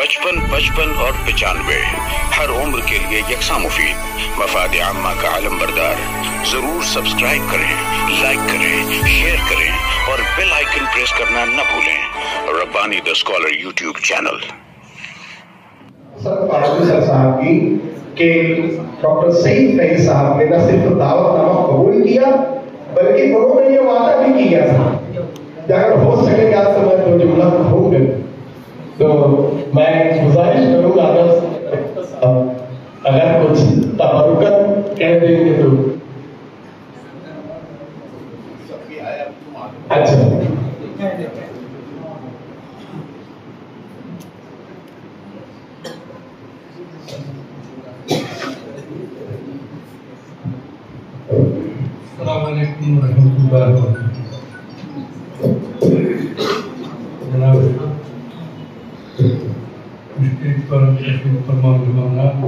55 55 اور 95 ہر عمر کے لیے یکساں مفید، مفاد عامہ کا علم بردار۔ ضرور سبسکرائب کریں، لائک کریں، شیئر کریں اور بیل آئیکن پریس کرنا نہ بھولیں۔ ربانی دا اسکالر یوٹیوب چینل۔ سر صاحب کی کہ ڈاکٹر سعید فیض صاحب نے نہ صرف دعوت نامہ قبول کیا بلکہ انہوں نے یہ وعدہ بھی کیا تھا کہ اگر ہو سکے کہ آپ سے میں دو جملہ کہوں گا تو میں گزارش کروں گا اگر کچھ تبرکت کہہ دیں گے تو اچھا۔ السلام علیکم ورحمۃ اللہ وبرکاتہ۔ جناب اسٹیج پر تشریف فرما مہمانان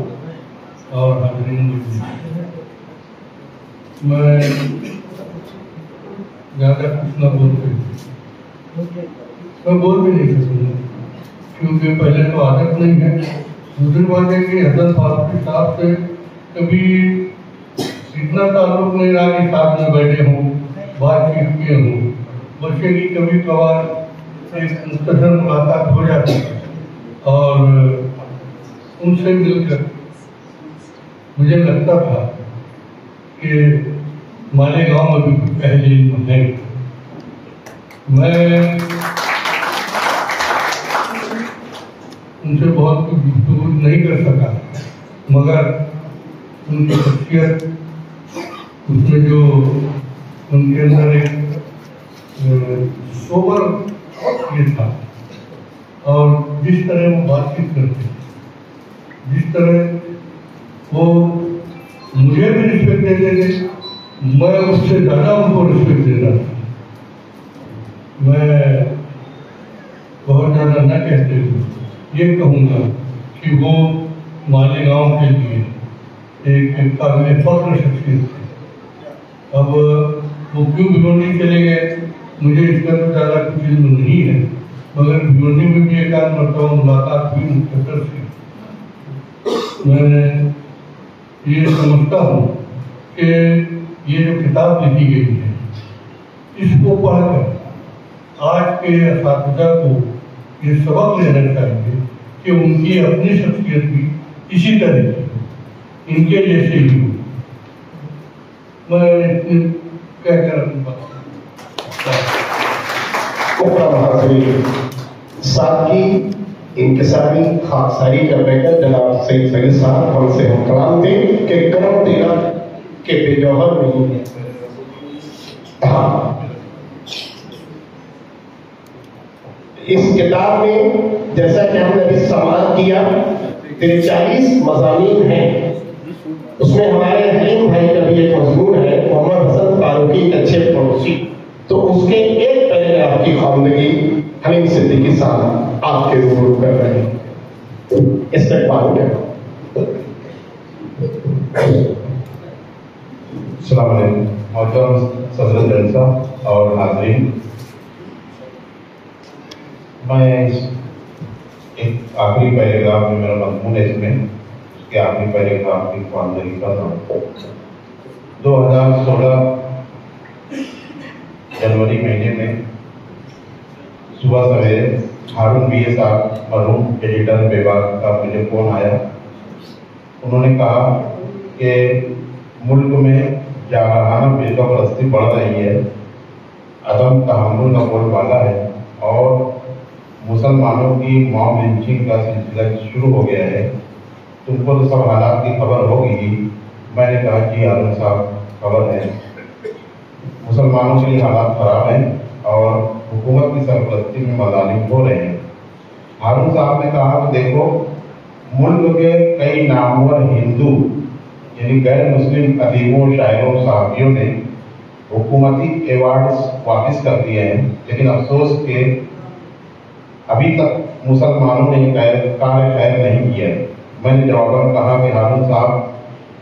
اور حاضرین، میں زیادہ کچھ نہ بول میں بول بھی نہیں سکوں کیونکہ پہلے تو عادت نہیں ہے، دوسری بات ہے کہ حضرت فاروقی صاحب سے کبھی اتنا تعلق نہیں رہا کہ ساتھ میں بیٹھے ہوں، بات چیت کیے ہوں، بلکہ کہ کبھی کبھار ایک مختصر ملاقات ہو جاتی ہے اور ان سے مل کر مجھے لگتا تھا کہ مالیگاؤں میں بھی کچھ اہل علم ہے۔ میں ان سے بہت کچھ گفتگو نہیں کر سکا، مگر ان کی شخصیت، اس میں جو ان کے اندر ایک سوبر یہ تھا، اور جس طرح وہ بات چیت کرتے، جس طرح وہ مجھے بھی رسپیکٹ دیتے تھے، میں اس سے زیادہ ان کو رسپیکٹ دیتا تھا۔ میں بہت زیادہ نہ کہتے ہوئے یہ کہوں گا کہ وہ مالیگاؤں کے لیے ایک قابل فخر شخصیت تھی۔ اب وہ کیوں بھیونڈی چلے گئے مجھے اس کا تو زیادہ کچھ علم نہیں ہے، مگر بھیونڈی میں بھی ایک آدھ مرتبہ ملاقات ہوئی مختصر سے۔ میں یہ سمجھتا ہوں کہ یہ جو کتاب لکھی گئی ہے اس کو پڑھ کر آج کے اساتذہ کو یہ سبق لینا چاہیے کہ ان کی اپنی شخصیت بھی اسی طرح کی، ان کے جیسے ہی ہو۔ میں کہہ کر اپنی بات ساتھی انکساری خاکساری کا بیٹر جناب سعید فیض صاحب ہم سے ہم کلام تھے کہ کرم تیرا کہ بے جوہر نہیں ہے۔ ہاں، اس کتاب میں جیسا کہ ہم نے ابھی سماعت کیا 43 مضامین ہیں، اس میں ہمارے حلیم بھائی کا بھی ایک مضمون ہے، محمد حسن فاروقی اچھے پڑوسی، تو اس کے ایک پیراگراف کی خواندگی حلیم صدیقی صاحب آپ کے روبرو کر رہے ہیں۔ استقبال کریں۔ السلام علیکم محترم صدر جلسہ اور حاضرین، میں ایک آخری پیراگراف میں میرا مضمون ہے، اس میں اس کے آخری پیراگراف کی خواندگی کر رہا ہوں۔ 2016 جنوری مہینے میں صبح سویرے ہارون بی اے صاحب مرحوم ایڈیٹر بیباک کا مجھے فون آیا۔ انہوں نے کہا کہ ملک میں جارحانہ فرقہ پرستی بڑھ رہی ہے، عدم تحمل کا بول بالا ہے اور مسلمانوں کی موب لنچنگ کا سلسلہ شروع ہو گیا ہے، تم کو تو سب حالات کی خبر ہوگی۔ میں نے کہا جی ہارون صاحب خبر ہے، مسلمانوں کے لیے حالات خراب ہیں اور حکومت کی سرپرستی میں مظالم ہو رہے ہیں۔ ہارون صاحب نے کہا کہ دیکھو، ملک کے کئی نامور ہندو یعنی غیر مسلم ادیبوں، شاعروں، صحافیوں نے حکومتی ایوارڈز واپس کر دیے ہیں، لیکن افسوس کہ ابھی تک مسلمانوں نے کار خیر نہیں کیا۔ میں نے جواباً کہا کہ ہارون صاحب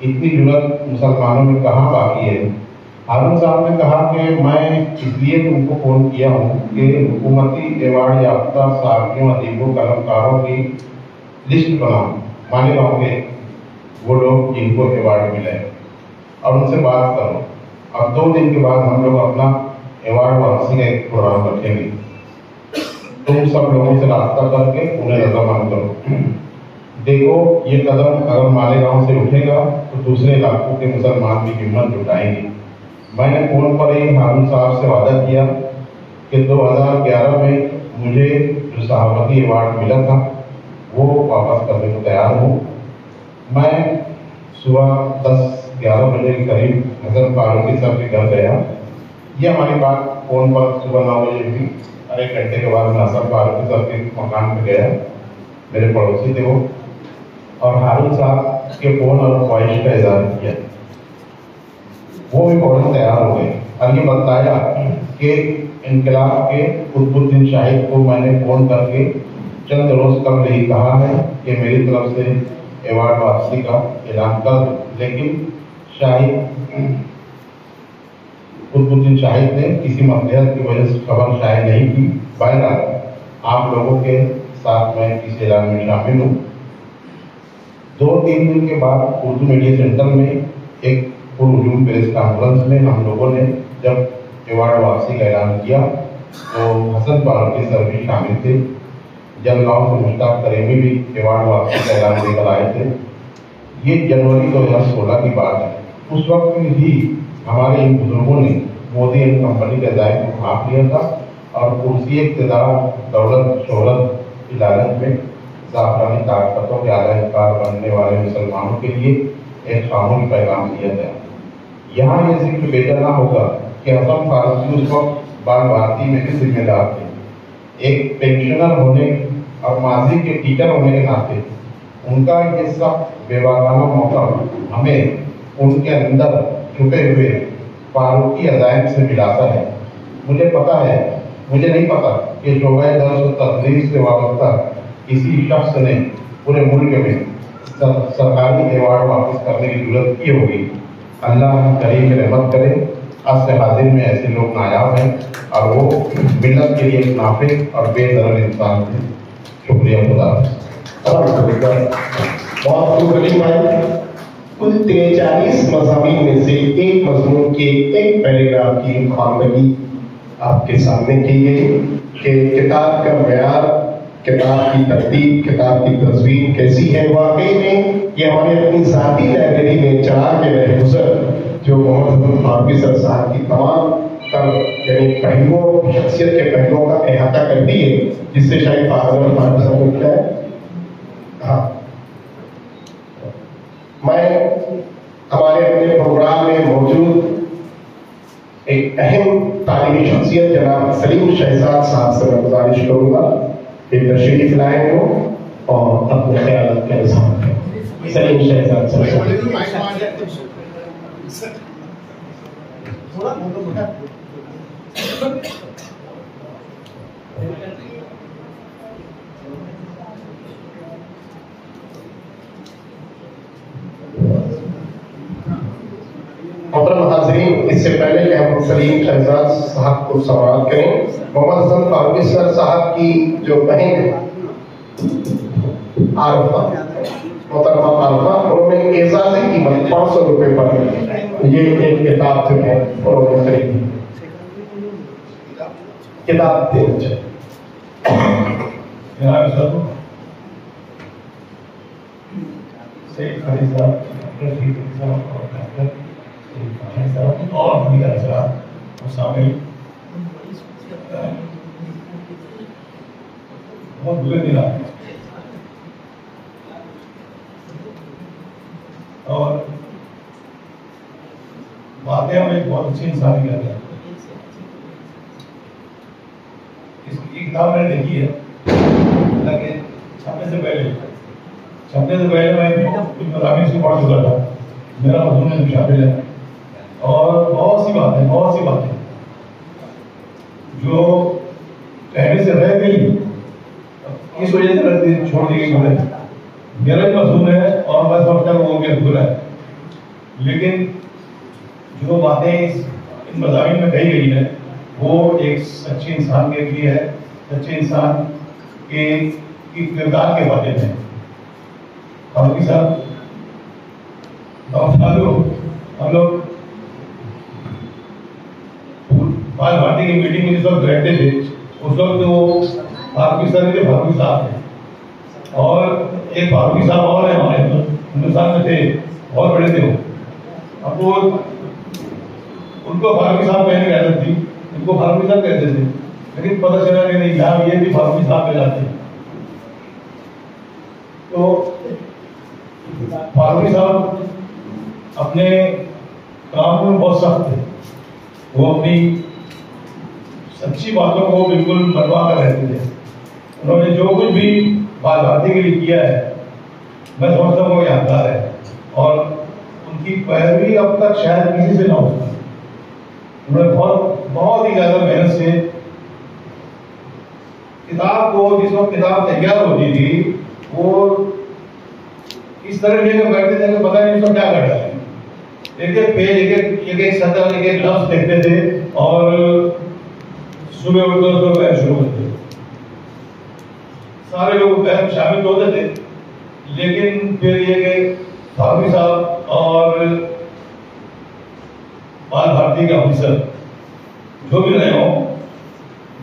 اتنی جرأت مسلمانوں میں کہاں باقی ہے؟ ہارون صاحب نے کہا کہ میں اس لیے تم کو فون کیا ہوں کہ حکومتی ایوارڈ یافتہ صحافیوں، ادیبوں، قلمکاروں کی लिस्ट बनाऊं मालेगांव के वो लोग जिनको अवार्ड मिले और उनसे बात करो। अब 2 दिन के बाद हम लोग अपना अवार्ड वापसी का एक प्रोग्राम रखेंगे। तुम सब लोगों से रास्ता करके उन्हें रजामंद करो। देखो ये कदम अगर मालेगांव से उठेगा तो दूसरे इलाकों के मुसलमान भी हिम्मत जुटाएंगे। मैंने फोन पर ही हारून साहब से वादा किया कि 2011 में मुझे जो सहाबती अवार्ड मिला था वो वापस करने को तैयार हूँ। मैं सुबह 10-11 बजे के करीब हसन फारूकी साहब के घर गया। ये हमारी बात फोन पर सुबह 9 बजे हुई और 1 घंटे के बाद मैं हसन फारूकी साहब के मकान पर गया। मेरे पड़ोसी थे वो, और हारून साहब के फोन और ख्वाहिश का इजहार किया। वो भी फौरन तैयार हो गए और ये बताया कि इनकलाब के कुतुबुद्दीन शाहिद को मैंने फोन करके चंद रोज कबल ही कहा है कि मेरी तरफ से अवार्ड वापसी का ऐलान कर दो, लेकिन कुतुबुद्दीन शाहिद ने किसी मसलहत की वजह से खबर शायद नहीं की। बहरहाल आप लोगों के साथ मैं इस ऐलान में शामिल हूँ। 2-3 दिन के बाद उर्दू मीडिया सेंटर में एक पुरहुजूम प्रेस कॉन्फ्रेंस में हम लोगों ने जब अवार्ड वापसी का ऐलान किया तो हसन फारूकी सर भी शामिल थे। जलगांव से मुश्ताक करीमी भी अवार्ड वापसी का ऐलान लेकर आए थे। ये जनवरी 2016 की बात है। उस वक्त ही हमारे इन बुजुर्गों ने मोदी एंड कंपनी के दायित्व को भाप लिया था और कुर्सी इक़्तिदार, दौलत, शोहरत की लालच में जाफरानी ताकतों के आलाकार बनने वाले मुसलमानों के लिए एक खामोश पैगाम दिया गया। यहाँ ये जिक्र बेजा ना होगा कि हसन फारूकी उस वक्त बाल भारती में भी जिम्मेदार थे। एक पेंशनर होने और माजी के टीचर होने के नाते उनका ये सब बेवागाना मौका हमें उनके अंदर छुपे हुए फारूकी अजायब से मिलाता है। मुझे नहीं पता कि शोबे दर्स और तदरीस से वाबस्ता किसी शख्स ने पूरे मुल्क में सरकारी अवार्ड वापस करने की जरूरत की होगी। अल्लाह करीम रहमत करे। आज से हाजिर में ऐसे लोग नायाब हैं और वो मिल्लत के लिए एक नाफे और बेदरद इंसान थे। शुक्रिया खुदा। बहुत शुक्रिया भाई। कुल 43 मज़ामीन में से एक मज़मून के एक पैराग्राफ की ख़वानगी आपके सामने की गई कि किताब का मेयार, किताब की तरतीब, किताब की तस्वीर कैसी है। वाकई में ये हमारे अपनी ज़ाती लाइब्रेरी में चला के रहे गुजर जो मोहम्मद हसन फारूकी सर साहब की तमाम यानी पहलुओं, शख्सियत के पहलुओं का अहाता करती है, जिससे शायद फारूकी साहब को उठता है। हाँ, मैं हमारे अपने प्रोग्राम में मौजूद एक अहम तालीमी शख्सियत जनाब सलीम शहजाद साहब से मैं गुजारिश करूंगा कि तशरीफ लाए हो और अपने ख्याल का इजहार करें। सलीम शहजाद साहब। मोहतरम हाज़रीन, इससे पहले कि हम सलीम शहजाद साहब को सवाल करें, मोहम्मद हसन फारूकी सर साहब की जो बहन है आरफा, मोहतरमा आरफा, उन्होंने एजाज़ी कीमत 500 रुपये पर ये एक किताब जो है उन्होंने खरीदी। किताब देना चाहिए। और भी शामिल बहुत बुरे दिन आए और बातें हमें एक बहुत अच्छी इंसान की है। इसकी किताब मैंने देखी है, लेकिन छपने से पहले मैं कुछ मज़ामीन से पढ़ चुका था। मेरा मज़मून में शामिल है और बहुत सी बातें जो कहने से रह गई, इस वजह से छोड़ दी गई। मेरा भी मज़मून है और मैं समझता हूँ वो भी अधूरा है, लेकिन जो बातें इन मज़ामीन में कही गई है वो एक सच्चे इंसान के लिए है, सच्चे इंसान के किरदार के बारे में। फारूकी साहब हम लोग बाल भारती की मीटिंग में जिस वक्त बैठते थे उस वक्त वो फारूकी साहब थे और एक फारूकी साहब और है हमारे हिंदुस्तान में थे, बहुत बड़े थे वो। अब वो उनको फारूकी साहब कहने की आदत थी, उनको फारूकी साहब कहते थे, लेकिन पता चला कि नहीं यहाँ ये भी फारूकी साहब कहलाते हैं। तो फारूकी साहब अपने काम में बहुत सख्त थे, वो अपनी सच्ची बातों को बिल्कुल मनवा कर रहते थे। उन्होंने जो कुछ भी बाल भारती के लिए किया है मैं समझता हूँ वो यादगार है और उनकी पैरवी अब तक शायद किसी से ना हो सकी। उन्होंने बहुत ही ज़्यादा मेहनत से किताब को, जिस वक्त किताब तैयार होती थी वो इस तरह लेकर बैठते थे कि पता नहीं उसको क्या कर रहा है। एक एक पेज, एक एक सतर, एक एक लफ्ज देखते थे और सुबह उठकर उसको पहल शुरू करते थे। सारे लोग पहल शामिल होते थे, लेकिन फिर ये कि फारूकी साहब और बाल भारती के ऑफिसर जो भी रहे हों,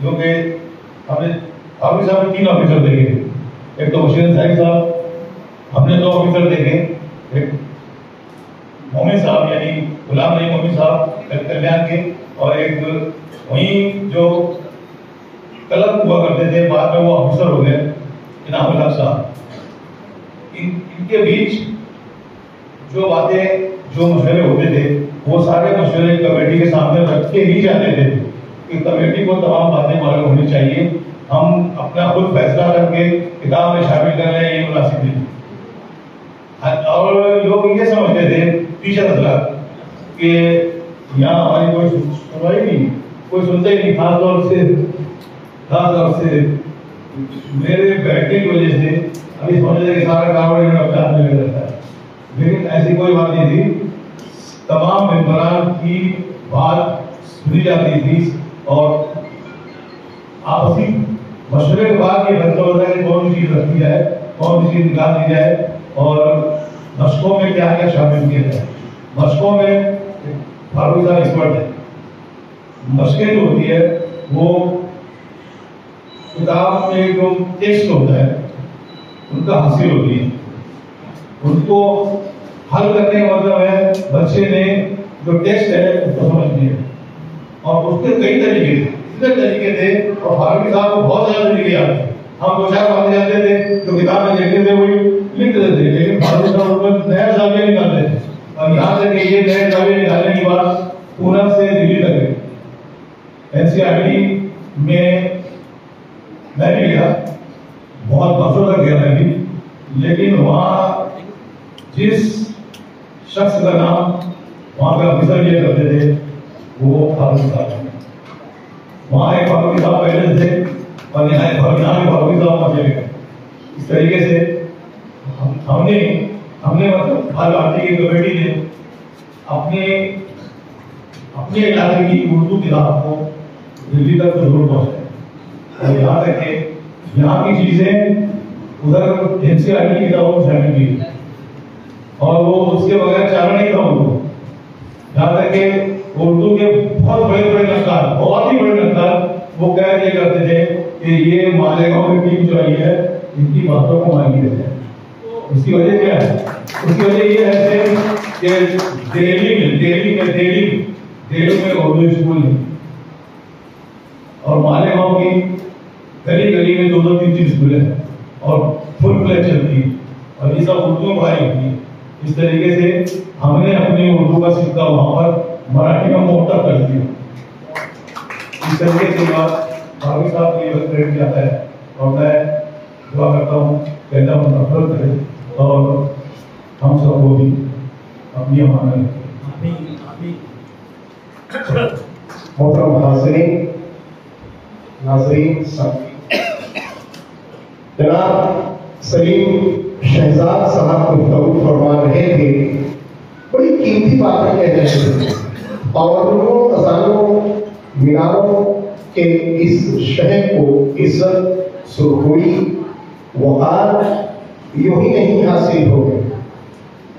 जो कि हमने फारूकी साहब ने 3 ऑफिसर देखे, एक तो बशीर अंसारी साहब, हमने 2 ऑफिसर देखे, एक मोमिन साहब यानी गुलाम नबी मोमिन साहब कल्याण के, और एक वहीं जो कलम हुआ करते थे, बाद में वो ऑफिसर हो गए इनाम उल हक साहब। इनके बीच जो बातें, जो मशवरे होते थे, वो सारे मशवरे कमेटी के सामने रख के ही जाते थे कि कमेटी को तमाम बातें मालूम होनी चाहिए, हम अपना खुद फैसला करके किताब में शामिल कर लें, ये मुनासिब नहीं। और लोग ये समझते थे पीछे नजला कि यहाँ हमारी कोई सुनवाई नहीं, कोई सुनते ही नहीं। खास तौर से मेरे बैठने की वजह से अभी समझ रहे कि सारा कारोबार अपने हाथ में रहता है, लेकिन ऐसी कोई बात नहीं थी। तमाम मेंबरान की बात सुनी जाती थी और आपसी मशवरे के बाद ये फैसला होता है कि कौन सी चीज रखी जाए, कौन सी चीज निकाल दी जाए और मशकों में क्या क्या शामिल किया जाए। मशकों में फारूकी साहब एक्सपर्ट है। मशकें जो होती है वो किताब में जो टेक्स्ट होता है उनका हासिल होती है, उनको हल करने का मतलब है बच्चे ने जो टेक्स्ट है उसको समझ लिया, और उसके कई तरीके थे, इतने तरीके थे और फारूकी साहब को बहुत ज्यादा तरीके याद थे। हम 2-4 बातें जानते थे तो किताब में देखते थे वही लिख देते थे, लेकिन फारूकी साहब उसमें नया जाविया निकालते थे। और यहाँ तक कि ये नए जाविया निकालने की बात पूना से दिल्ली तक गई। NCERT में मैं भी गया, बहुत बरसों तक गया मैं भी, लेकिन वहाँ जिस शख्स का नाम वहाँ के ऑफिसर ये करते थे वो फारूकी साहब। वहाँ एक फारूकी साहब पहले थे और यहाँ एक फारूकी साहब मजे गए। इस तरीके से हमने मतलब बाल भारती की कमेटी ने अपने इलाके की उर्दू किताब को दिल्ली तक जरूर पहुँचाया, और यहाँ तक कि यहाँ की चीजें उधर NCERT की किताबों में शामिल की, और वो उसके बगैर चारा नहीं था उनको। यहाँ तक कि उर्दू के बहुत बड़े नक्काल, बहुत ही बड़े नक्काल वो कह दिया करते थे कि ये मालेगांव की टीम जो आई है इनकी बातों को मान लिया जाए। उसकी वजह क्या है? उसकी वजह ये है कि दिल्ली में उर्दू स्कूल नहीं, और मालेगांव की गली में 2-3 स्कूल है और फुल फ्लैग चलती है, और ये सब उर्दू में पढ़ाई होती है। इस तरीके से हमने अपनी उर्दू का सिक्का वहां पर मराठी में मोटा कर दिया। इस तरीके से फारूकी साहब की क्रेडिट जाता है, और मैं दुआ करता हूँ कहता हूँ नफरत करे और हम सबको भी अपनी अमानत मोहतरम नाज़रीन सब जनाब सलीम शहजाद साहब गुफ्तगू फरमा रहे थे, बड़ी कीमती बातें कह रहे थे, और उन्होंने अजानों मीनारों के इस शहर को इज्जत, सुरखोई, वक़ार यूं ही नहीं हासिल हो गए,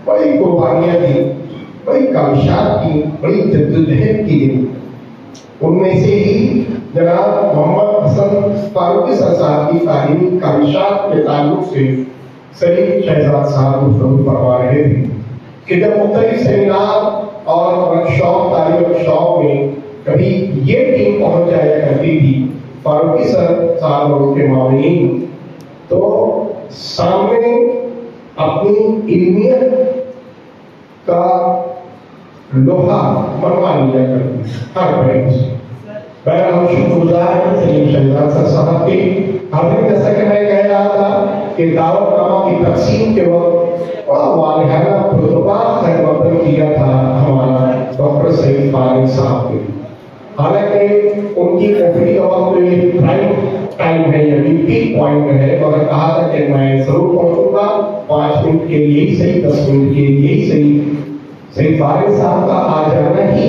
बड़ी कुर्बानियां दी, बड़ी काविशात की, बड़ी जद्दोजहद की गई। उनमें से ही जनाब मोहम्मद हसन फारूकी साहब की तालीमी काविशात के ताल्लुक से सलीम शहजाद साहब गुफ्तगू फरमा रहे थे कि जब मुख्तलिफ सेमिनार और वर्कशॉप, तालीम वर्कशॉप में कभी ये टीम पहुंच जाया करती थी फारूकी सर साहब और उनके मामलीन, तो सामने अपनी इल्मियत का लोहा मनवा लिया करती हर बहन से। बहर हम शुक्रगुजार हैं सलीम शहजाद साहब के। हमने जैसा कि मैं कह रहा था कि दावतनामा की तकसीम के वक्त बड़ा वालिहाना खुतबा खैरमकदम किया था हमारा डॉक्टर सईद फारिक साहब ने। हालांकि उनकी ओपीडी का वक्त ये प्राइम टाइम है, यानी पीक पॉइंट है, मगर कहा था कि मैं जरूर पहुंचूंगा 5 मिनट के लिए ही सही, 10 मिनट के लिए ही सही। सईद फारिक साहब का आ जाना ही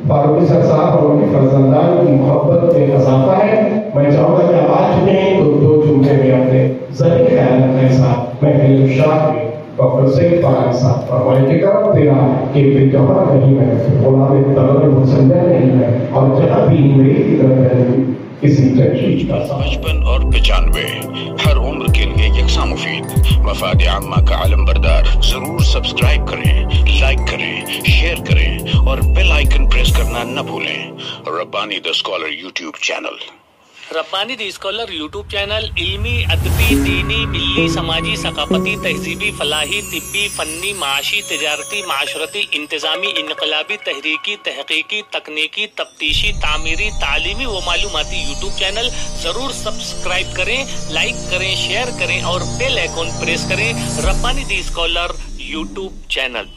फारूकी साहब और उनके फर्जंदान की मोहब्बत में इजाफा है। मैं चाहूंगा कि आप आ चुके हैं तो 2 जुमले में अपने ज़रूर ख्याल रखें साहब। मैं शाह में डॉक्टर सईद फारिक साहब फरमाए कि करम तेरा कि बेजौहर नहीं है, गुलाम तगर मुसल्ला नहीं है, और जहाँ भी मेरी फिक्र है किसी चीज का 55 और 95 हर उम्र के लिए यकसा मुफीद मफाद आम्मा का आलम बरदार। जरूर सब्सक्राइब करें, लाइक करें, शेयर करें और बेल आइकन प्रेस करना न भूलें। Rabbani the scholar YouTube channel. Rabbani the scholar YouTube channel इल्मी, अदबी, दीनी, मिल्ली, समाजी, सकाफती, तहजीबी, फलाही, तिब्बी, फन्नी, माशी, तिजारती, माशरती, इंतजामी, इनकलाबी, तहरीकी, तहकीकी, तकनीकी, तफ्तीशी, तामीरी, तालीमी व मालूमाती यूट्यूब चैनल जरूर सब्सक्राइब करें, लाइक करें, शेयर करें और बेल आइकन प्रेस करें। Rabbani the scholar YouTube channel.